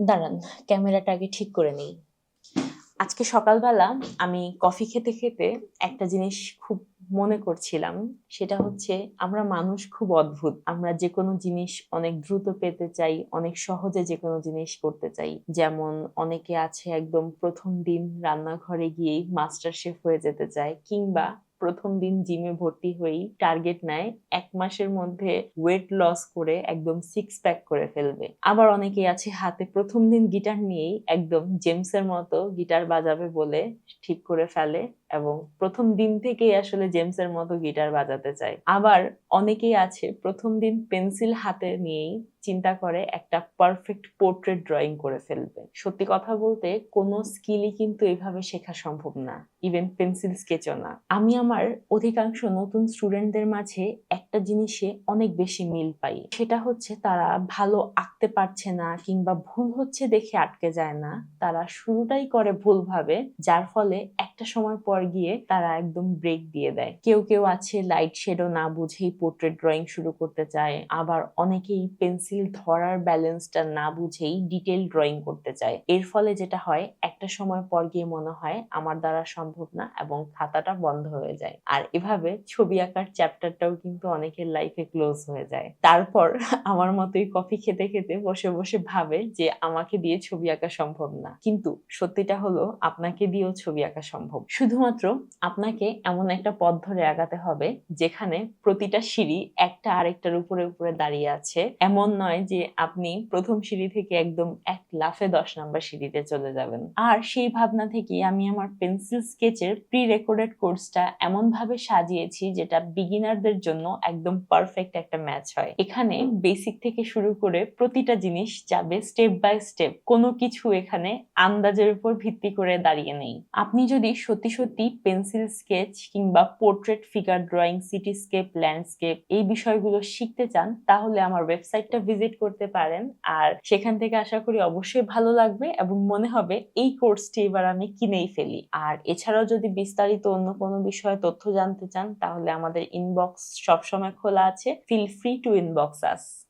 দাঁড়ান, ক্যামেরাটা আগে ঠিক করে নেই। আজকে সকালবেলা আমি কফি খেতে খেতে একটা জিনিস খুব মনে করছিলাম। সেটা হচ্ছে আমরা মানুষ খুব অদ্ভুত। আমরা যেকোনো জিনিস অনেক দ্রুত পেতে চাই, অনেক সহজে যেকোনো জিনিস করতে চাই। যেমন অনেকে আছে একদম ১ম দিন রান্নাঘরে গিয়েই মাস্টার শেফ হয়ে যেতে চায়, কিংবা ১ম দিন জিমে ভর্তি হয়েই টার্গেট নেয় ১ মাসের মধ্যে ওয়েট লস করে একদম সিক্স প্যাক করে ফেলবে। আবার অনেকেই আছে হাতে ১ম দিন গিটার নিয়েই একদম জেমসের মতো গিটার বাজাবে বলে ঠিক করে ফেলে এবং ১ম দিন থেকেই আসলে জেমসের মতো গিটার বাজাতে চায়। আবার অনেকেই আছে ১ম দিন পেন্সিল হাতে নিয়েই চিন্তা করে একটা পারফেক্ট পোর্ট্রেট ড্রয়িং করে ফেলবে। সত্যি কথা বলতে কোনো স্কিলই কিন্তু এভাবে শেখা সম্ভব না। ইভেন পেন্সিল স্কেচও না। আমি আমার অধিকাংশ নতুন স্টুডেন্টদের মাঝে একটা জিনিসে অনেক বেশি মিল পাই। সেটা হচ্ছে তারা ভালো আঁকতে পারছে না কিংবা ভুল হচ্ছে দেখে আটকে যায় না। তারা শুরুটাই করে ভুলভাবে, যার ফলে একটা সময় পর গিয়ে তারা একদম ব্রেক দিয়ে দেয়। কেউ আছে লাইট শেডও না বুঝেই পোর্ট্রেট ড্রয়িং শুরু করতে চায়। আবার অনেকেই পেন্সিল ধরার ব্যালেন্সটা না বুঝেই ডিটেইল ড্রয়িং করতে চায়। এর ফলে যেটা হয়, একটা সময় পর গিয়ে মনে হয় আমার দ্বারা সম্ভব না এবং খাতাটা বন্ধ হয়ে যায়। আর এভাবে ছবি আঁকার চ্যাপ্টারটাও কিন্তু অনেকের লাইফে ক্লোজ হয়ে যায়। তারপর আমার মতোই কফি খেতে খেতে বসে বসে ভাবে যে আমাকে দিয়ে ছবি আঁকা সম্ভব না। কিন্তু সত্যিটা হলো আপনাকে দিয়েও ছবি আঁকা সম্ভব। শুধুমাত্র আপনাকে এমন একটা পথ ধরে আগাতে হবে যেখানে প্রতিটা সিঁড়ি একটা আরেকটার উপরে উপরে দাঁড়িয়ে আছে। এমন নয় যে আপনি ১ম সিঁড়ি থেকে একদম এক লাফে ১০ নাম্বার সিঁড়িতে চলে যাবেন। আর সেই ভাবনা থেকেই আমি আমার পেন্সিল স্কেচের প্রি রেকর্ডেড কোর্সটা এমন ভাবে সাজিয়েছি যেটা বিগিনারদের জন্য একদম পারফেক্ট একটা ম্যাচ হয়। এখানে বেসিক থেকে শুরু করে প্রতিটা জিনিস যাবে স্টেপ বাই স্টেপ। কোনো কিছু এখানে আন্দাজের উপর ভিত্তি করে দাঁড়িয়ে নেই। আপনি যদি সত্যি সত্যি পেন্সিল স্কেচ কিংবা পোর্ট্রেট, ফিগার ড্রয়িং, সিটিস্কেপ, ল্যান্ডস্কেপ এই বিষয়গুলো শিখতে চান, তাহলে আমার ওয়েবসাইটটা ভিজিট করতে পারেন। আর সেখান থেকে আশা করি অবশ্যই ভালো লাগবে এবং মনে হবে এই কোর্সটি এবার আমি কিনেই ফেলি। আর এছাড়াও যদি বিস্তারিত অন্য কোনো বিষয়ে তথ্য জানতে চান, তাহলে আমাদের ইনবক্স সবসময় খোলা আছে। Feel free to inbox us.